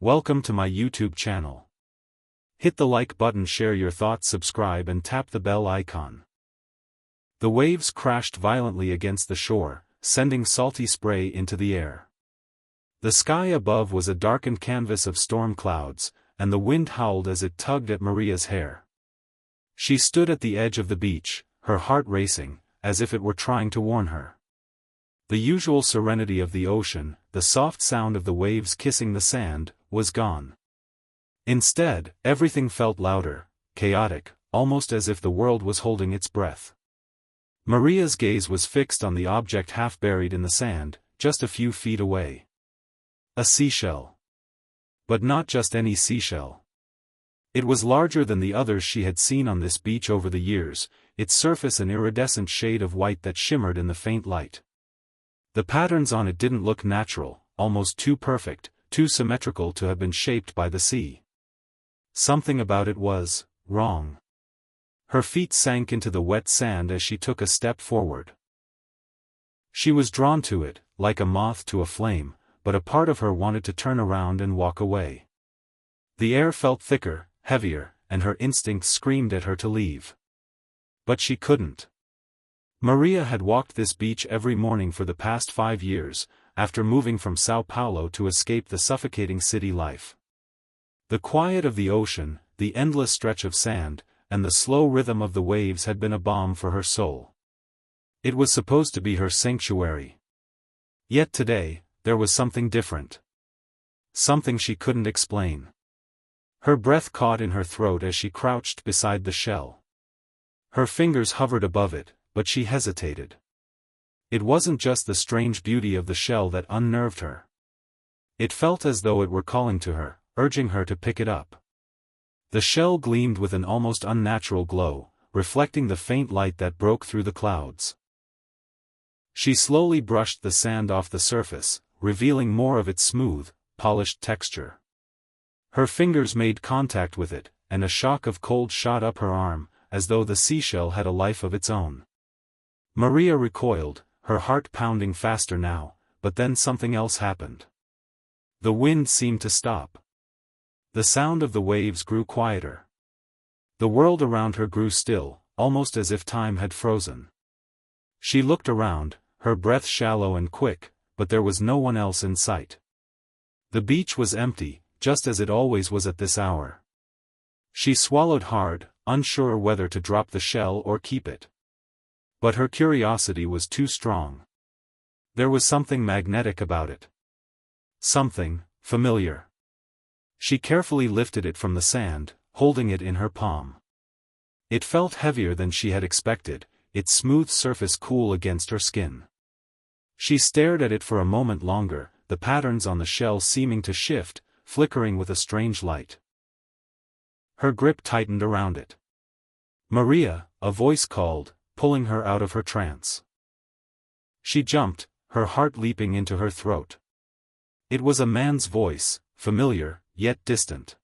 Welcome to my YouTube channel. Hit the like button, share your thoughts, subscribe and tap the bell icon. The waves crashed violently against the shore, sending salty spray into the air. The sky above was a darkened canvas of storm clouds, and the wind howled as it tugged at Maria's hair. She stood at the edge of the beach, her heart racing, as if it were trying to warn her. The usual serenity of the ocean, the soft sound of the waves kissing the sand, was gone. Instead, everything felt louder, chaotic, almost as if the world was holding its breath. Maria's gaze was fixed on the object half buried in the sand, just a few feet away. A seashell. But not just any seashell. It was larger than the others she had seen on this beach over the years, its surface an iridescent shade of white that shimmered in the faint light. The patterns on it didn't look natural, almost too perfect, too symmetrical to have been shaped by the sea. Something about it was wrong. Her feet sank into the wet sand as she took a step forward. She was drawn to it, like a moth to a flame, but a part of her wanted to turn around and walk away. The air felt thicker, heavier, and her instincts screamed at her to leave. But she couldn't. Maria had walked this beach every morning for the past 5 years, after moving from São Paulo to escape the suffocating city life. The quiet of the ocean, the endless stretch of sand, and the slow rhythm of the waves had been a balm for her soul. It was supposed to be her sanctuary. Yet today, there was something different. Something she couldn't explain. Her breath caught in her throat as she crouched beside the shell. Her fingers hovered above it, but she hesitated. It wasn't just the strange beauty of the shell that unnerved her. It felt as though it were calling to her, urging her to pick it up. The shell gleamed with an almost unnatural glow, reflecting the faint light that broke through the clouds. She slowly brushed the sand off the surface, revealing more of its smooth, polished texture. Her fingers made contact with it, and a shock of cold shot up her arm, as though the seashell had a life of its own. Maria recoiled, her heart pounding faster now, but then something else happened. The wind seemed to stop. The sound of the waves grew quieter. The world around her grew still, almost as if time had frozen. She looked around, her breath shallow and quick, but there was no one else in sight. The beach was empty, just as it always was at this hour. She swallowed hard, unsure whether to drop the shell or keep it. But her curiosity was too strong. There was something magnetic about it. Something familiar. She carefully lifted it from the sand, holding it in her palm. It felt heavier than she had expected, its smooth surface cool against her skin. She stared at it for a moment longer, the patterns on the shell seeming to shift, flickering with a strange light. Her grip tightened around it. "Maria," a voice called, pulling her out of her trance. She jumped, her heart leaping into her throat. It was a man's voice, familiar, yet distant.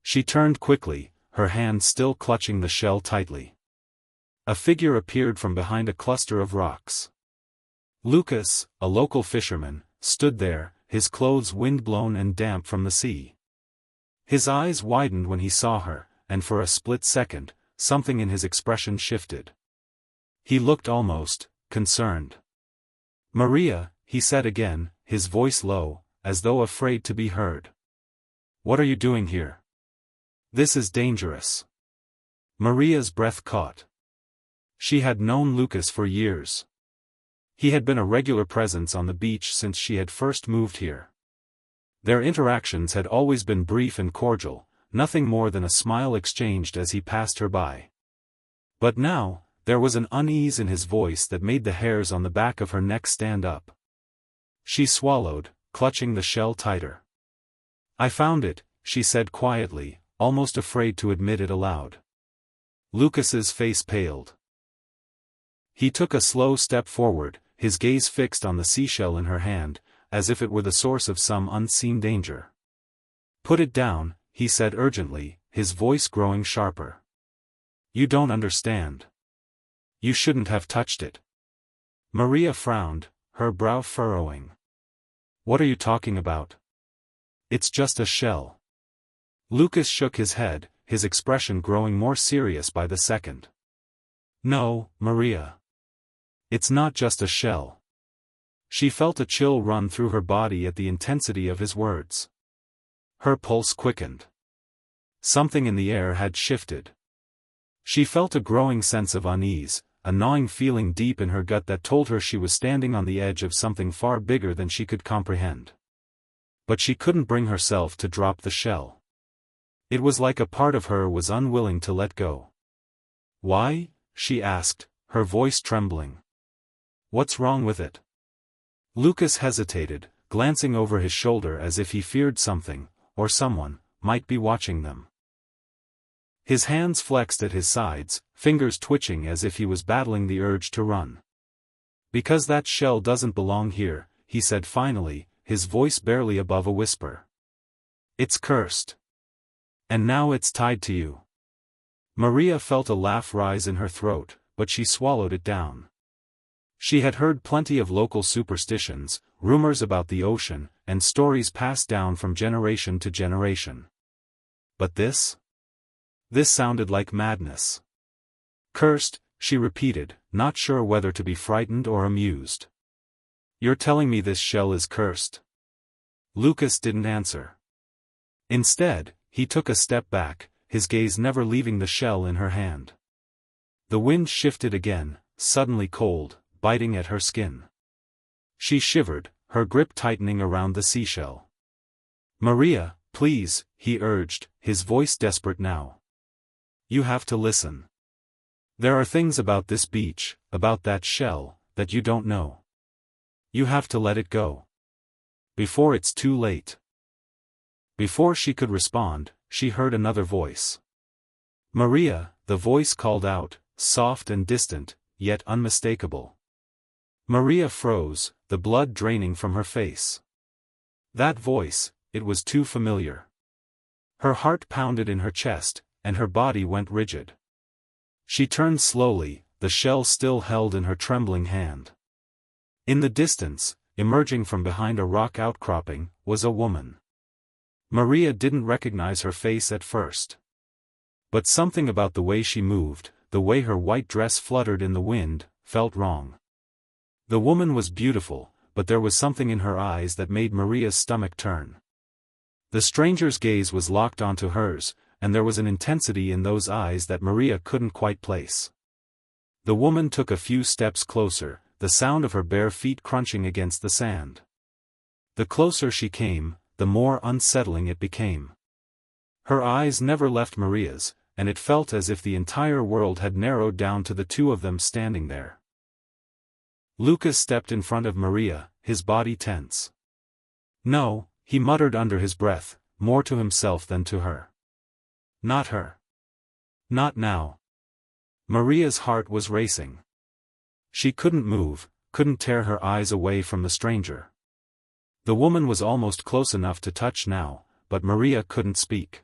She turned quickly, her hand still clutching the shell tightly. A figure appeared from behind a cluster of rocks. Lucas, a local fisherman, stood there, his clothes wind-blown and damp from the sea. His eyes widened when he saw her, and for a split second, something in his expression shifted. He looked almost concerned. "Maria," he said again, his voice low, as though afraid to be heard. "What are you doing here? This is dangerous." Maria's breath caught. She had known Lucas for years. He had been a regular presence on the beach since she had first moved here. Their interactions had always been brief and cordial, nothing more than a smile exchanged as he passed her by. But now, there was an unease in his voice that made the hairs on the back of her neck stand up. She swallowed, clutching the shell tighter. "I found it," she said quietly, almost afraid to admit it aloud. Lucas's face paled. He took a slow step forward, his gaze fixed on the seashell in her hand, as if it were the source of some unseen danger. "Put it down," he said urgently, his voice growing sharper. "You don't understand. You shouldn't have touched it." Maria frowned, her brow furrowing. "What are you talking about?" It's just a shell. Lucas shook his head, his expression growing more serious by the second. No, Maria. It's not just a shell. She felt a chill run through her body at the intensity of his words. Her pulse quickened. Something in the air had shifted. She felt a growing sense of unease, a gnawing feeling deep in her gut that told her she was standing on the edge of something far bigger than she could comprehend. But she couldn't bring herself to drop the shell. It was like a part of her was unwilling to let go. Why? She asked, her voice trembling. What's wrong with it? Lucas hesitated, glancing over his shoulder as if he feared something, or someone, might be watching them. His hands flexed at his sides, fingers twitching as if he was battling the urge to run. Because that shell doesn't belong here, he said finally, his voice barely above a whisper. It's cursed. And now it's tied to you. Maria felt a laugh rise in her throat, but she swallowed it down. She had heard plenty of local superstitions, rumors about the ocean, and stories passed down from generation to generation. But this? This sounded like madness. Cursed, she repeated, not sure whether to be frightened or amused. You're telling me this shell is cursed? Lucas didn't answer. Instead, he took a step back, his gaze never leaving the shell in her hand. The wind shifted again, suddenly cold, biting at her skin. She shivered, her grip tightening around the seashell. Maria, please, he urged, his voice desperate now. You have to listen. There are things about this beach, about that shell, that you don't know. You have to let it go. Before it's too late. Before she could respond, she heard another voice. Maria, the voice called out, soft and distant, yet unmistakable. Maria froze, the blood draining from her face. That voice, it was too familiar. Her heart pounded in her chest, and her body went rigid. She turned slowly, the shell still held in her trembling hand. In the distance, emerging from behind a rock outcropping, was a woman. Maria didn't recognize her face at first. But something about the way she moved, the way her white dress fluttered in the wind, felt wrong. The woman was beautiful, but there was something in her eyes that made Maria's stomach turn. The stranger's gaze was locked onto hers, and there was an intensity in those eyes that Maria couldn't quite place. The woman took a few steps closer, the sound of her bare feet crunching against the sand. The closer she came, the more unsettling it became. Her eyes never left Maria's, and it felt as if the entire world had narrowed down to the two of them standing there. Lucas stepped in front of Maria, his body tense. No, he muttered under his breath, more to himself than to her. Not her. Not now. Maria's heart was racing. She couldn't move, couldn't tear her eyes away from the stranger. The woman was almost close enough to touch now, but Maria couldn't speak.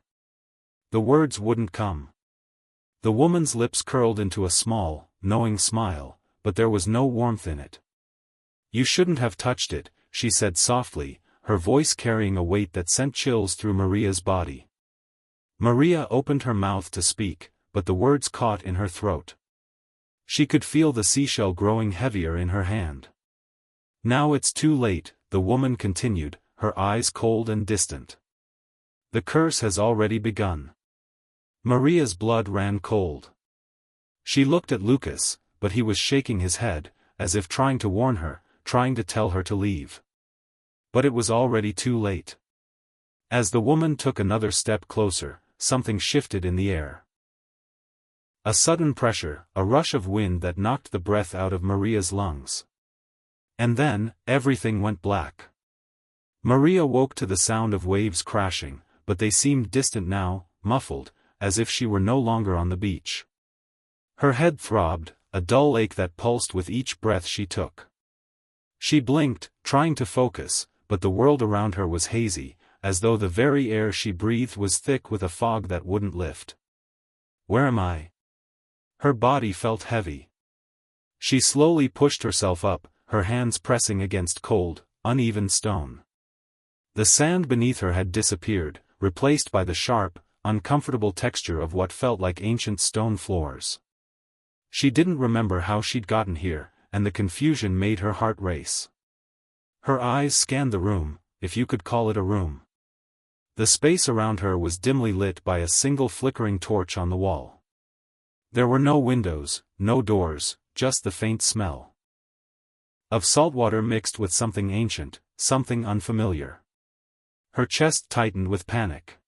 The words wouldn't come. The woman's lips curled into a small, knowing smile, but there was no warmth in it. You shouldn't have touched it, she said softly, her voice carrying a weight that sent chills through Maria's body. Maria opened her mouth to speak, but the words caught in her throat. She could feel the seashell growing heavier in her hand. Now it's too late, the woman continued, her eyes cold and distant. The curse has already begun. Maria's blood ran cold. She looked at Lucas, but he was shaking his head, as if trying to warn her, trying to tell her to leave. But it was already too late. As the woman took another step closer, something shifted in the air. A sudden pressure, a rush of wind that knocked the breath out of Maria's lungs. And then, everything went black. Maria woke to the sound of waves crashing, but they seemed distant now, muffled, as if she were no longer on the beach. Her head throbbed, a dull ache that pulsed with each breath she took. She blinked, trying to focus, but the world around her was hazy, as though the very air she breathed was thick with a fog that wouldn't lift. Where am I? Her body felt heavy. She slowly pushed herself up, her hands pressing against cold, uneven stone. The sand beneath her had disappeared, replaced by the sharp, uncomfortable texture of what felt like ancient stone floors. She didn't remember how she'd gotten here, and the confusion made her heart race. Her eyes scanned the room, if you could call it a room. The space around her was dimly lit by a single flickering torch on the wall. There were no windows, no doors, just the faint smell of saltwater mixed with something ancient, something unfamiliar. Her chest tightened with panic.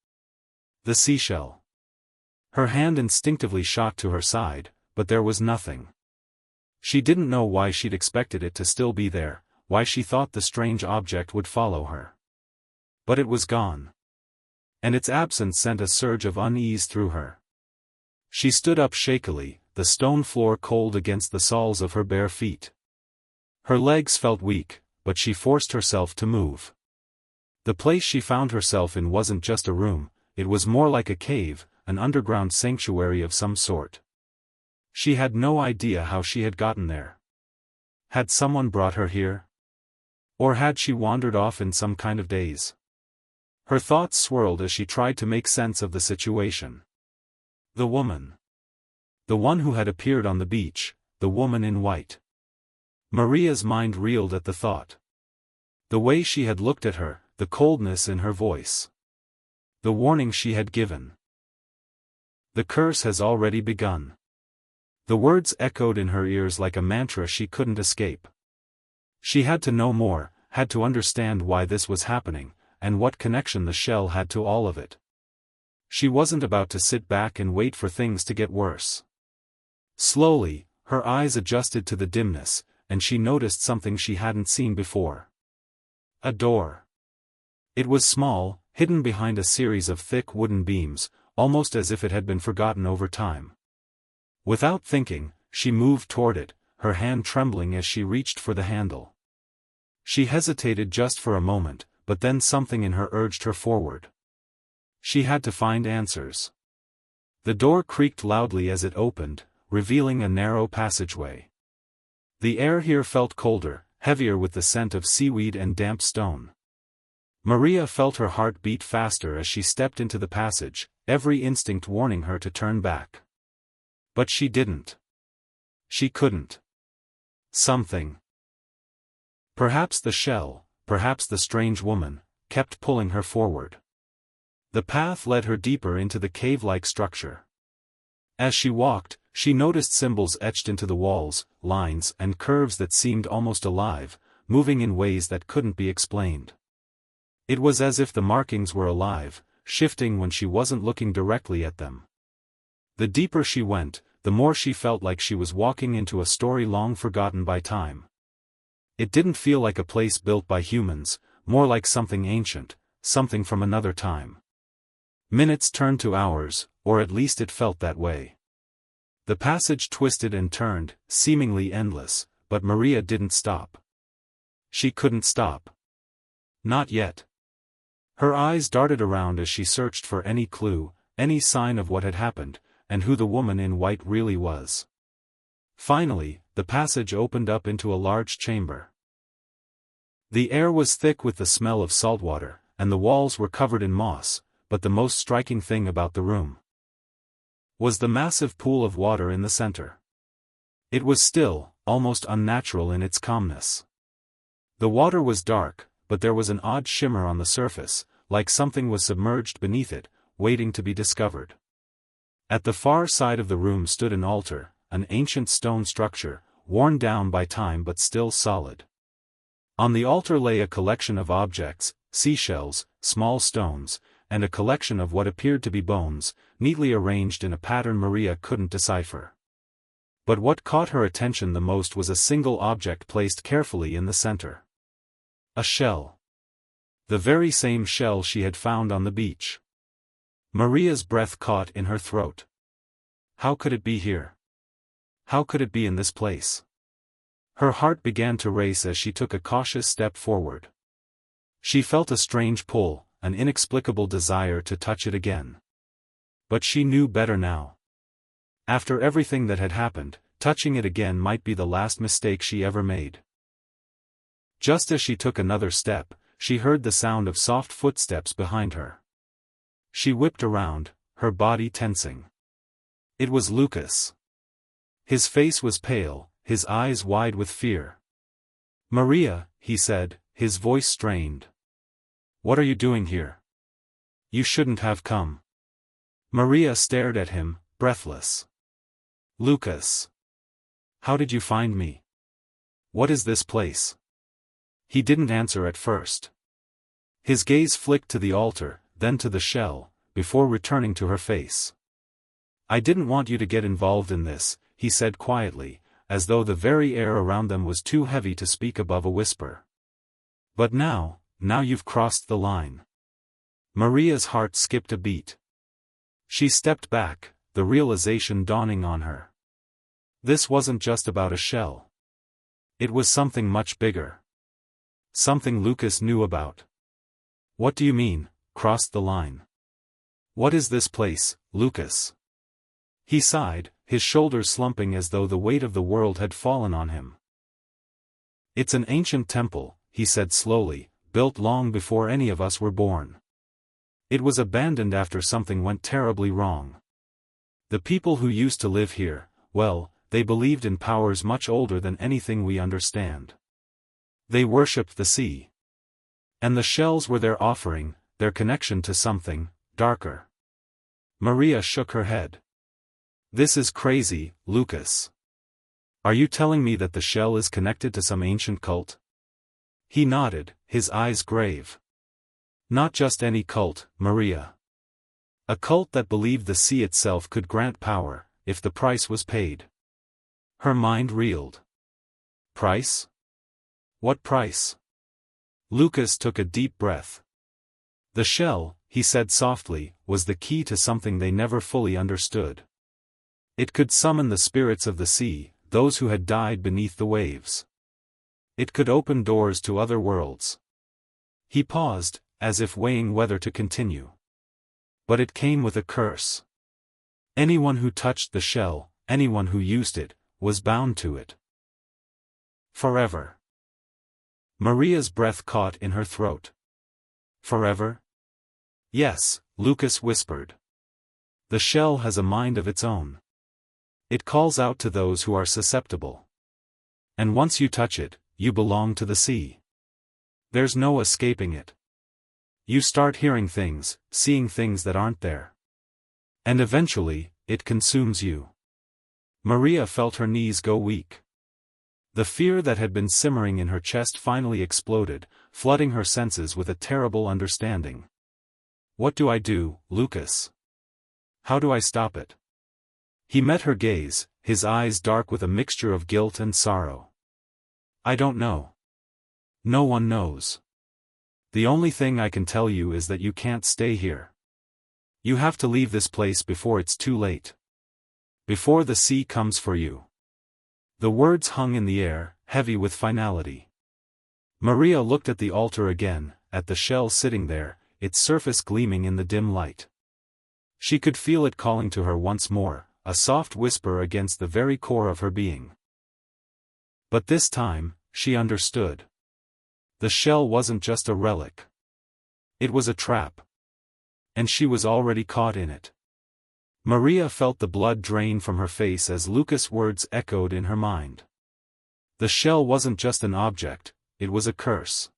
The seashell. Her hand instinctively shot to her side, but there was nothing. She didn't know why she'd expected it to still be there, why she thought the strange object would follow her. But it was gone. And its absence sent a surge of unease through her. She stood up shakily, the stone floor cold against the soles of her bare feet. Her legs felt weak, but she forced herself to move. The place she found herself in wasn't just a room, it was more like a cave, an underground sanctuary of some sort. She had no idea how she had gotten there. Had someone brought her here? Or had she wandered off in some kind of daze? Her thoughts swirled as she tried to make sense of the situation. The woman. The one who had appeared on the beach, the woman in white. Maria's mind reeled at the thought. The way she had looked at her, the coldness in her voice. The warning she had given. The curse has already begun. The words echoed in her ears like a mantra she couldn't escape. She had to know more, had to understand why this was happening, and what connection the shell had to all of it. She wasn't about to sit back and wait for things to get worse. Slowly, her eyes adjusted to the dimness, and she noticed something she hadn't seen before. A door. It was small, hidden behind a series of thick wooden beams, almost as if it had been forgotten over time. Without thinking, she moved toward it, her hand trembling as she reached for the handle. She hesitated just for a moment, but then something in her urged her forward. She had to find answers. The door creaked loudly as it opened, revealing a narrow passageway. The air here felt colder, heavier with the scent of seaweed and damp stone. Maria felt her heart beat faster as she stepped into the passage, every instinct warning her to turn back. But she didn't. She couldn't. Something. Perhaps the shell, perhaps the strange woman, kept pulling her forward. The path led her deeper into the cave-like structure. As she walked, she noticed symbols etched into the walls, lines and curves that seemed almost alive, moving in ways that couldn't be explained. It was as if the markings were alive, shifting when she wasn't looking directly at them. The deeper she went, the more she felt like she was walking into a story long forgotten by time. It didn't feel like a place built by humans, more like something ancient, something from another time. Minutes turned to hours, or at least it felt that way. The passage twisted and turned, seemingly endless, but Maria didn't stop. She couldn't stop. Not yet. Her eyes darted around as she searched for any clue, any sign of what had happened, and who the woman in white really was. Finally, the passage opened up into a large chamber. The air was thick with the smell of salt water, and the walls were covered in moss, but the most striking thing about the room was the massive pool of water in the center. It was still, almost unnatural in its calmness. The water was dark, but there was an odd shimmer on the surface, like something was submerged beneath it, waiting to be discovered. At the far side of the room stood an altar, an ancient stone structure, worn down by time but still solid. On the altar lay a collection of objects, seashells, small stones, and a collection of what appeared to be bones, neatly arranged in a pattern Maria couldn't decipher. But what caught her attention the most was a single object placed carefully in the center. A shell. The very same shell she had found on the beach. Maria's breath caught in her throat. How could it be here? How could it be in this place? Her heart began to race as she took a cautious step forward. She felt a strange pull, an inexplicable desire to touch it again. But she knew better now. After everything that had happened, touching it again might be the last mistake she ever made. Just as she took another step, she heard the sound of soft footsteps behind her. She whipped around, her body tensing. It was Lucas. His face was pale, his eyes wide with fear. "Maria," he said, his voice strained. "What are you doing here? You shouldn't have come." Maria stared at him, breathless. "Lucas. How did you find me? What is this place?" He didn't answer at first. His gaze flicked to the altar, then to the shell, before returning to her face. "I didn't want you to get involved in this," he said quietly, as though the very air around them was too heavy to speak above a whisper. "But now you've crossed the line." Maria's heart skipped a beat. She stepped back, the realization dawning on her. This wasn't just about a shell. It was something much bigger. Something Lucas knew about. "What do you mean, crossed the line? What is this place, Lucas?" He sighed, his shoulders slumping as though the weight of the world had fallen on him. "It's an ancient temple," he said slowly, "built long before any of us were born. It was abandoned after something went terribly wrong. The people who used to live here, well, they believed in powers much older than anything we understand. They worshipped the sea. And the shells were their offering, their connection to something darker." Maria shook her head. "This is crazy, Lucas. Are you telling me that the shell is connected to some ancient cult?" He nodded, his eyes grave. "Not just any cult, Maria. A cult that believed the sea itself could grant power, if the price was paid." Her mind reeled. "Price? What price?" Lucas took a deep breath. "The shell," he said softly, "was the key to something they never fully understood. It could summon the spirits of the sea, those who had died beneath the waves. It could open doors to other worlds." He paused, as if weighing whether to continue. "But it came with a curse. Anyone who touched the shell, anyone who used it, was bound to it. Forever." Maria's breath caught in her throat. "Forever?" "Yes," Lucas whispered. "The shell has a mind of its own. It calls out to those who are susceptible. And once you touch it, you belong to the sea. There's no escaping it. You start hearing things, seeing things that aren't there. And eventually, it consumes you." Maria felt her knees go weak. The fear that had been simmering in her chest finally exploded, flooding her senses with a terrible understanding. "What do I do, Lucas? How do I stop it?" He met her gaze, his eyes dark with a mixture of guilt and sorrow. "I don't know. No one knows. The only thing I can tell you is that you can't stay here. You have to leave this place before it's too late. Before the sea comes for you." The words hung in the air, heavy with finality. Maria looked at the altar again, at the shell sitting there, its surface gleaming in the dim light. She could feel it calling to her once more, a soft whisper against the very core of her being. But this time, she understood. The shell wasn't just a relic. It was a trap. And she was already caught in it. Maria felt the blood drain from her face as Lucas' words echoed in her mind. The shell wasn't just an object, it was a curse.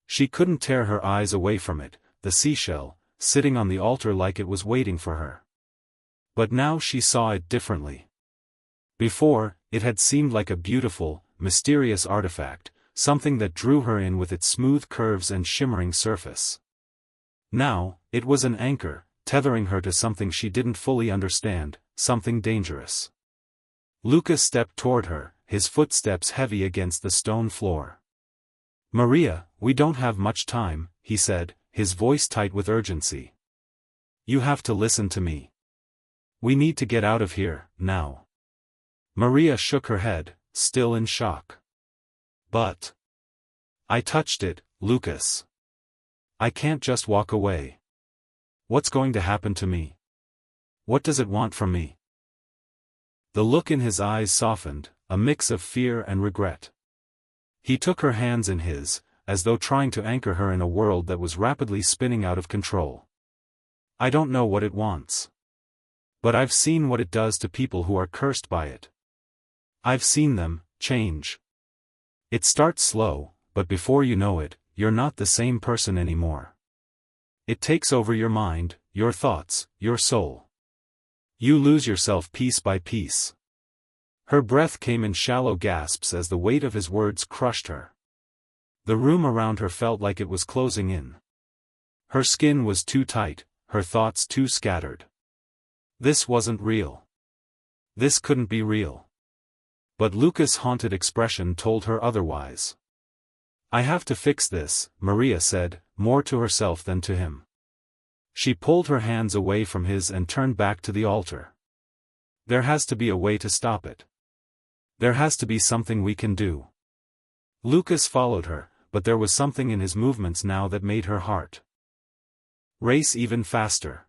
She couldn't tear her eyes away from it, the seashell, sitting on the altar like it was waiting for her. But now she saw it differently. Before, it had seemed like a beautiful, mysterious artifact, something that drew her in with its smooth curves and shimmering surface. Now, it was an anchor, tethering her to something she didn't fully understand, something dangerous. Lucas stepped toward her, his footsteps heavy against the stone floor. "Maria, we don't have much time," he said, his voice tight with urgency. "You have to listen to me. We need to get out of here, now." Maria shook her head, still in shock. "But I touched it, Lucas. I can't just walk away. What's going to happen to me? What does it want from me?" The look in his eyes softened, a mix of fear and regret. He took her hands in his, as though trying to anchor her in a world that was rapidly spinning out of control. I don't know what it wants. But I've seen what it does to people who are cursed by it. I've seen them change. It starts slow, but before you know it, you're not the same person anymore. It takes over your mind, your thoughts, your soul. You lose yourself piece by piece. Her breath came in shallow gasps as the weight of his words crushed her. The room around her felt like it was closing in. Her skin was too tight, her thoughts too scattered. This wasn't real. This couldn't be real. But Lucas' haunted expression told her otherwise. I have to fix this, Maria said, more to herself than to him. She pulled her hands away from his and turned back to the altar. There has to be a way to stop it. There has to be something we can do. Lucas followed her, but there was something in his movements now that made her heart race even faster.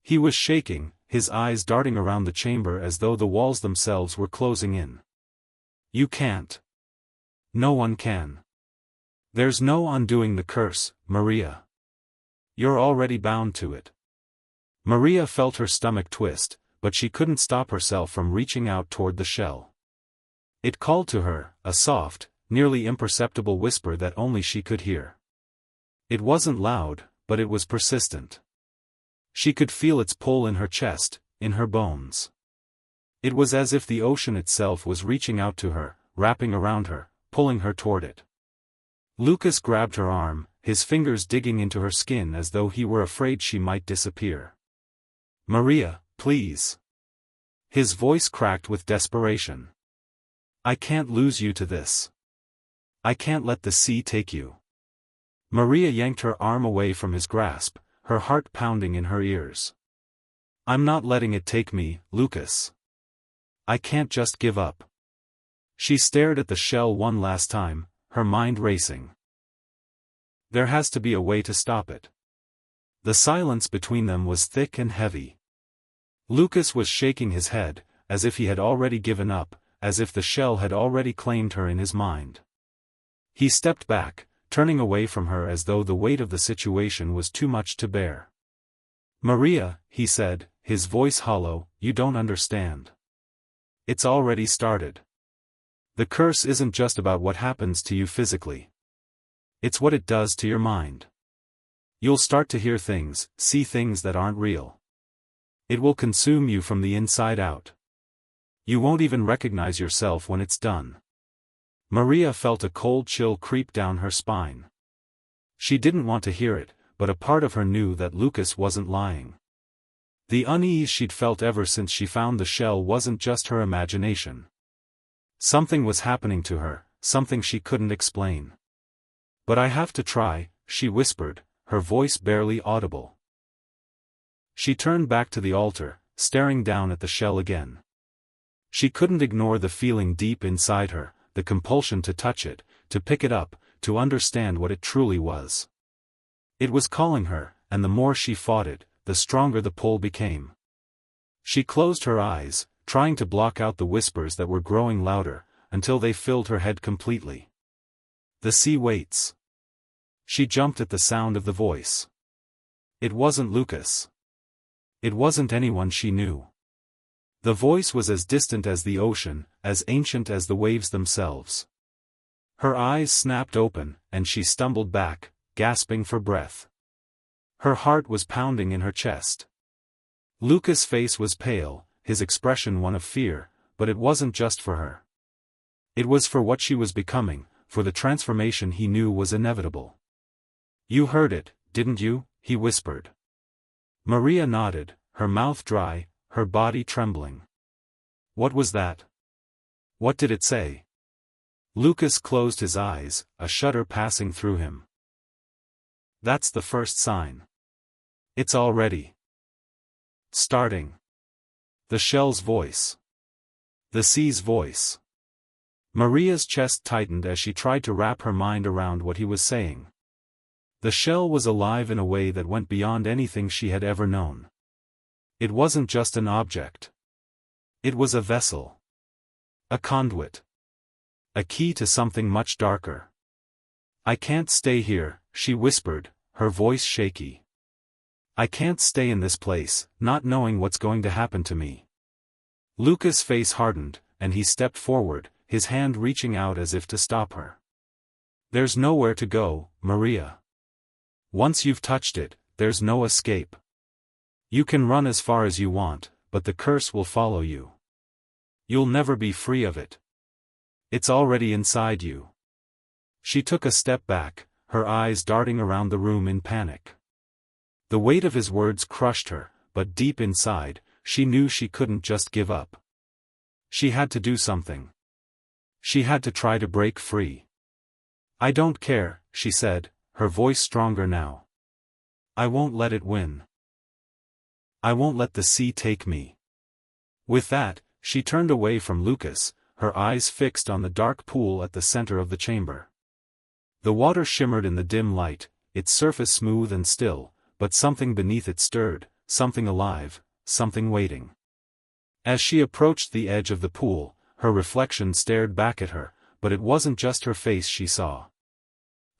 He was shaking, his eyes darting around the chamber as though the walls themselves were closing in. You can't. No one can. There's no undoing the curse, Maria. You're already bound to it. Maria felt her stomach twist, but she couldn't stop herself from reaching out toward the shell. It called to her, a soft, nearly imperceptible whisper that only she could hear. It wasn't loud, but it was persistent. She could feel its pull in her chest, in her bones. It was as if the ocean itself was reaching out to her, wrapping around her, pulling her toward it. Lucas grabbed her arm, his fingers digging into her skin as though he were afraid she might disappear. Maria, please. His voice cracked with desperation. I can't lose you to this. I can't let the sea take you. Maria yanked her arm away from his grasp, her heart pounding in her ears. I'm not letting it take me, Lucas. I can't just give up. She stared at the shell one last time, her mind racing. There has to be a way to stop it. The silence between them was thick and heavy. Lucas was shaking his head, as if he had already given up, as if the shell had already claimed her in his mind. He stepped back, turning away from her as though the weight of the situation was too much to bear. Maria, he said, his voice hollow, you don't understand. It's already started. The curse isn't just about what happens to you physically. It's what it does to your mind. You'll start to hear things, see things that aren't real. It will consume you from the inside out. You won't even recognize yourself when it's done. Maria felt a cold chill creep down her spine. She didn't want to hear it, but a part of her knew that Lucas wasn't lying. The unease she'd felt ever since she found the shell wasn't just her imagination. Something was happening to her, something she couldn't explain. But I have to try, she whispered, her voice barely audible. She turned back to the altar, staring down at the shell again. She couldn't ignore the feeling deep inside her, the compulsion to touch it, to pick it up, to understand what it truly was. It was calling her, and the more she fought it, the stronger the pull became. She closed her eyes, trying to block out the whispers that were growing louder, until they filled her head completely. The sea waits. She jumped at the sound of the voice. It wasn't Lucas. It wasn't anyone she knew. The voice was as distant as the ocean, as ancient as the waves themselves. Her eyes snapped open, and she stumbled back, gasping for breath. Her heart was pounding in her chest. Lucas' face was pale, his expression one of fear, but it wasn't just for her. It was for what she was becoming, for the transformation he knew was inevitable. You heard it, didn't you? He whispered. Maria nodded, her mouth dry, her body trembling. What was that? What did it say? Lucas closed his eyes, a shudder passing through him. That's the first sign. It's already starting. The shell's voice. The sea's voice. Maria's chest tightened as she tried to wrap her mind around what he was saying. The shell was alive in a way that went beyond anything she had ever known. It wasn't just an object. It was a vessel. A conduit. A key to something much darker. "I can't stay here," she whispered, her voice shaky. "I can't stay in this place, not knowing what's going to happen to me." Lucas' face hardened, and he stepped forward, his hand reaching out as if to stop her. "There's nowhere to go, Maria. Once you've touched it, there's no escape. You can run as far as you want, but the curse will follow you. You'll never be free of it. It's already inside you." She took a step back, her eyes darting around the room in panic. The weight of his words crushed her, but deep inside, she knew she couldn't just give up. She had to do something. She had to try to break free. "I don't care," she said, her voice stronger now. "I won't let it win. I won't let the sea take me." With that, she turned away from Lucas, her eyes fixed on the dark pool at the center of the chamber. The water shimmered in the dim light, its surface smooth and still, but something beneath it stirred, something alive, something waiting. As she approached the edge of the pool, her reflection stared back at her, but it wasn't just her face she saw.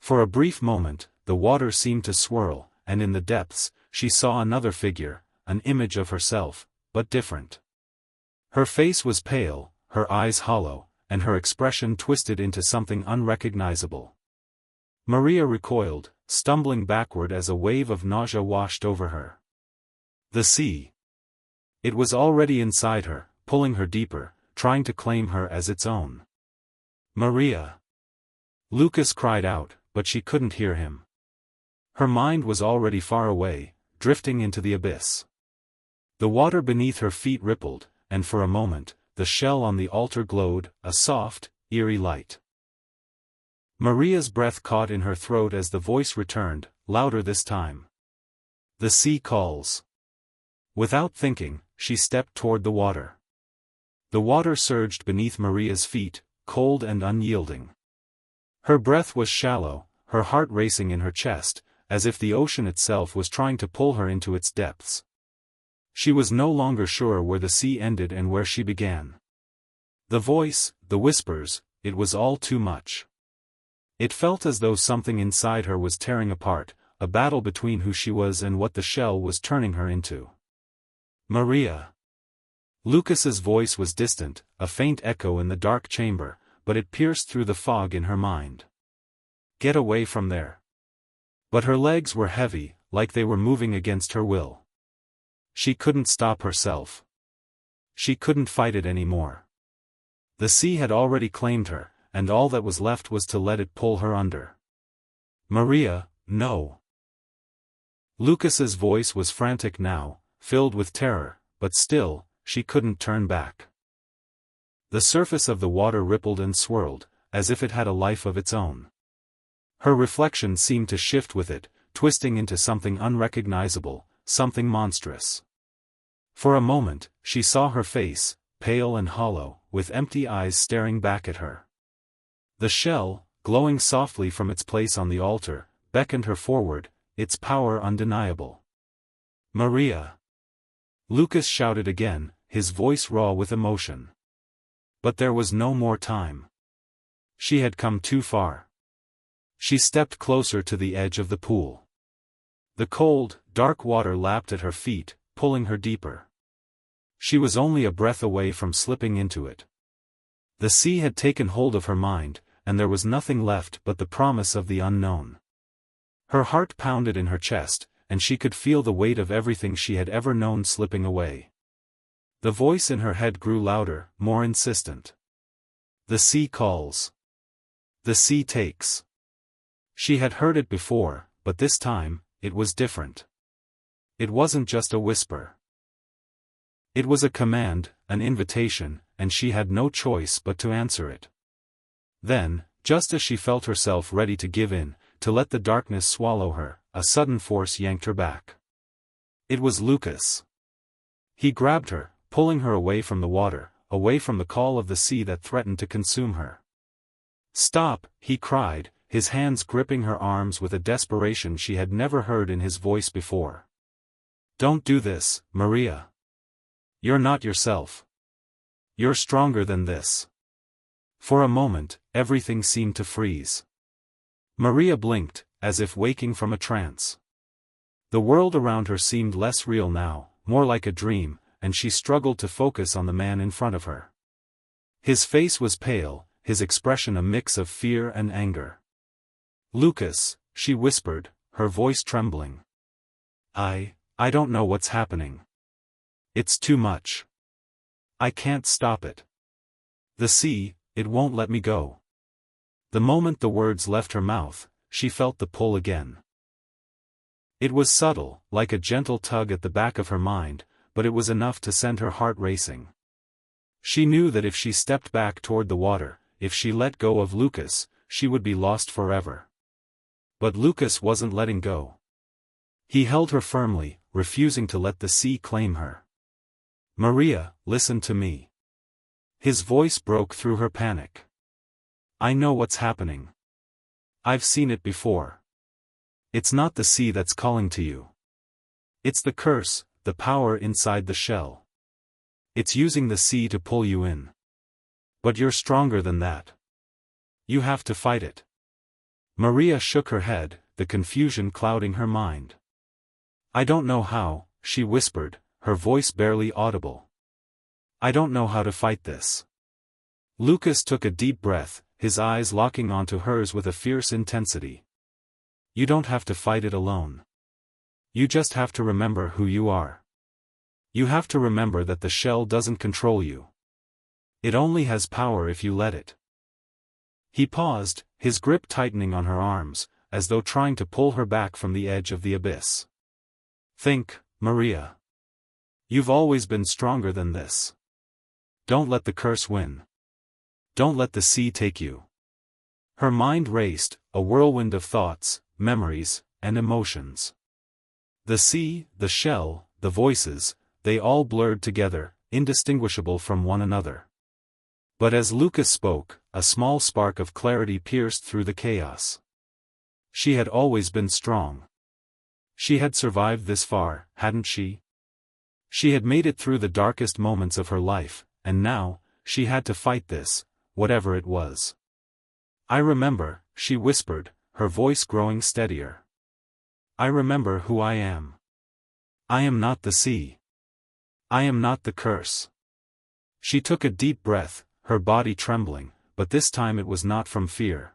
For a brief moment, the water seemed to swirl, and in the depths, she saw another figure, an image of herself, but different. Her face was pale, her eyes hollow, and her expression twisted into something unrecognizable. Maria recoiled, stumbling backward as a wave of nausea washed over her. The sea. It was already inside her, pulling her deeper, trying to claim her as its own. "Maria!" Lucas cried out, but she couldn't hear him. Her mind was already far away, drifting into the abyss. The water beneath her feet rippled, and for a moment, the shell on the altar glowed, a soft, eerie light. Maria's breath caught in her throat as the voice returned, louder this time. "The sea calls." Without thinking, she stepped toward the water. The water surged beneath Maria's feet, cold and unyielding. Her breath was shallow, her heart racing in her chest, as if the ocean itself was trying to pull her into its depths. She was no longer sure where the sea ended and where she began. The voice, the whispers, it was all too much. It felt as though something inside her was tearing apart, a battle between who she was and what the shell was turning her into. "Maria." Lucas's voice was distant, a faint echo in the dark chamber, but it pierced through the fog in her mind. "Get away from there." But her legs were heavy, like they were moving against her will. She couldn't stop herself. She couldn't fight it anymore. The sea had already claimed her, and all that was left was to let it pull her under. "Maria, no." Lucas's voice was frantic now, filled with terror, but still, she couldn't turn back. The surface of the water rippled and swirled, as if it had a life of its own. Her reflection seemed to shift with it, twisting into something unrecognizable, something monstrous. For a moment, she saw her face, pale and hollow, with empty eyes staring back at her. The shell, glowing softly from its place on the altar, beckoned her forward, its power undeniable. "Maria!" Lucas shouted again, his voice raw with emotion. But there was no more time. She had come too far. She stepped closer to the edge of the pool. The cold, dark water lapped at her feet, pulling her deeper. She was only a breath away from slipping into it. The sea had taken hold of her mind, and there was nothing left but the promise of the unknown. Her heart pounded in her chest, and she could feel the weight of everything she had ever known slipping away. The voice in her head grew louder, more insistent. "The sea calls. The sea takes." She had heard it before, but this time, it was different. It wasn't just a whisper. It was a command, an invitation, and she had no choice but to answer it. Then, just as she felt herself ready to give in, to let the darkness swallow her, a sudden force yanked her back. It was Lucas. He grabbed her, pulling her away from the water, away from the call of the sea that threatened to consume her. "Stop," he cried, his hands gripping her arms with a desperation she had never heard in his voice before. "Don't do this, Maria. You're not yourself. You're stronger than this." For a moment, everything seemed to freeze. Maria blinked, as if waking from a trance. The world around her seemed less real now, more like a dream, and she struggled to focus on the man in front of her. His face was pale, his expression a mix of fear and anger. "Lucas," she whispered, her voice trembling. I don't know what's happening. It's too much. I can't stop it. The sea, it won't let me go." The moment the words left her mouth, she felt the pull again. It was subtle, like a gentle tug at the back of her mind, but it was enough to send her heart racing. She knew that if she stepped back toward the water, if she let go of Lucas, she would be lost forever. But Lucas wasn't letting go. He held her firmly, refusing to let the sea claim her. "Maria, listen to me." His voice broke through her panic. "I know what's happening. I've seen it before. It's not the sea that's calling to you. It's the curse, the power inside the shell. It's using the sea to pull you in. But you're stronger than that. You have to fight it." Maria shook her head, the confusion clouding her mind. "I don't know how," she whispered, her voice barely audible. "I don't know how to fight this." Lucas took a deep breath, his eyes locking onto hers with a fierce intensity. "You don't have to fight it alone. You just have to remember who you are. You have to remember that the shell doesn't control you. It only has power if you let it." He paused, his grip tightening on her arms, as though trying to pull her back from the edge of the abyss. "Think, Maria. You've always been stronger than this. Don't let the curse win. Don't let the sea take you." Her mind raced, a whirlwind of thoughts, memories, and emotions. The sea, the shell, the voices, they all blurred together, indistinguishable from one another. But as Lucas spoke, a small spark of clarity pierced through the chaos. She had always been strong. She had survived this far, hadn't she? She had made it through the darkest moments of her life, and now, she had to fight this, whatever it was. "I remember," she whispered, her voice growing steadier. "I remember who I am. I am not the sea. I am not the curse." She took a deep breath, her body trembling, but this time it was not from fear.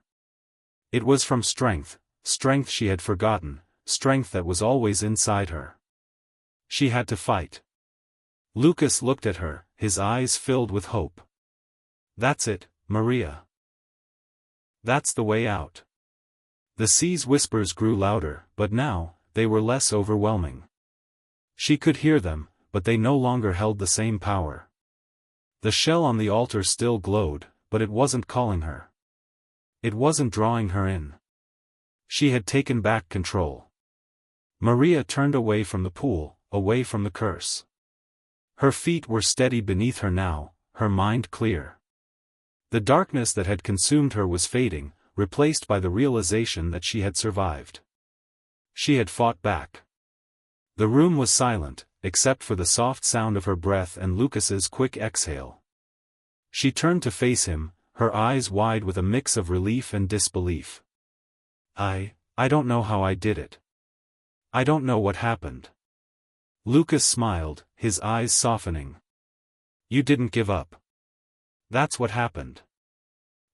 It was from strength, strength she had forgotten, strength that was always inside her. She had to fight. Lucas looked at her, his eyes filled with hope. "That's it, Maria. That's the way out." The sea's whispers grew louder, but now, they were less overwhelming. She could hear them, but they no longer held the same power. The shell on the altar still glowed, but it wasn't calling her. It wasn't drawing her in. She had taken back control. Maria turned away from the pool, away from the curse. Her feet were steady beneath her now, her mind clear. The darkness that had consumed her was fading, replaced by the realization that she had survived. She had fought back. The room was silent, except for the soft sound of her breath and Lucas's quick exhale. She turned to face him, her eyes wide with a mix of relief and disbelief. I don't know how I did it. I don't know what happened." Lucas smiled, his eyes softening. "You didn't give up. That's what happened.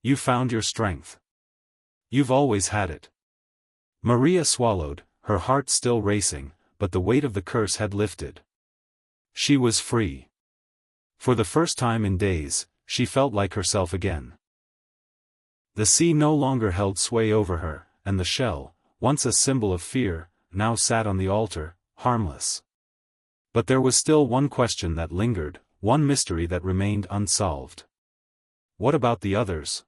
You found your strength. You've always had it." Maria swallowed, her heart still racing, but the weight of the curse had lifted. She was free. For the first time in days, she felt like herself again. The sea no longer held sway over her, and the shell, once a symbol of fear, now sat on the altar, harmless. But there was still one question that lingered, one mystery that remained unsolved. "What about the others?"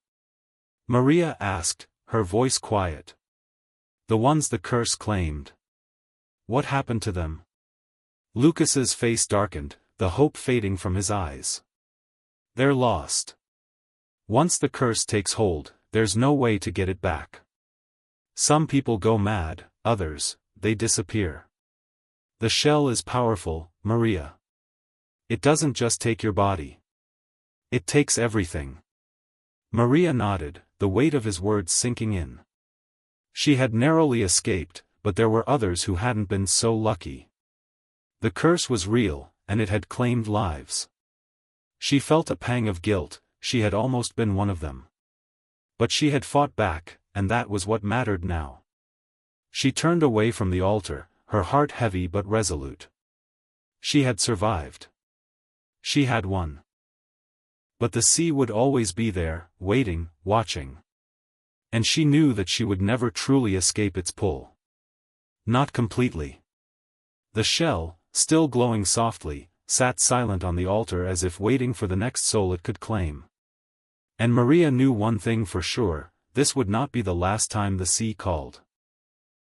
Maria asked, her voice quiet. "The ones the curse claimed. What happened to them?" Lucas's face darkened, the hope fading from his eyes. "They're lost. Once the curse takes hold, there's no way to get it back. Some people go mad, others, they disappear. The shell is powerful, Maria. It doesn't just take your body. It takes everything." Maria nodded, the weight of his words sinking in. She had narrowly escaped, but there were others who hadn't been so lucky. The curse was real, and it had claimed lives. She felt a pang of guilt, she had almost been one of them. But she had fought back, and that was what mattered now. She turned away from the altar, her heart heavy but resolute. She had survived. She had won. But the sea would always be there, waiting, watching. And she knew that she would never truly escape its pull. Not completely. The shell, still glowing softly, sat silent on the altar as if waiting for the next soul it could claim. And Maria knew one thing for sure, this would not be the last time the sea called.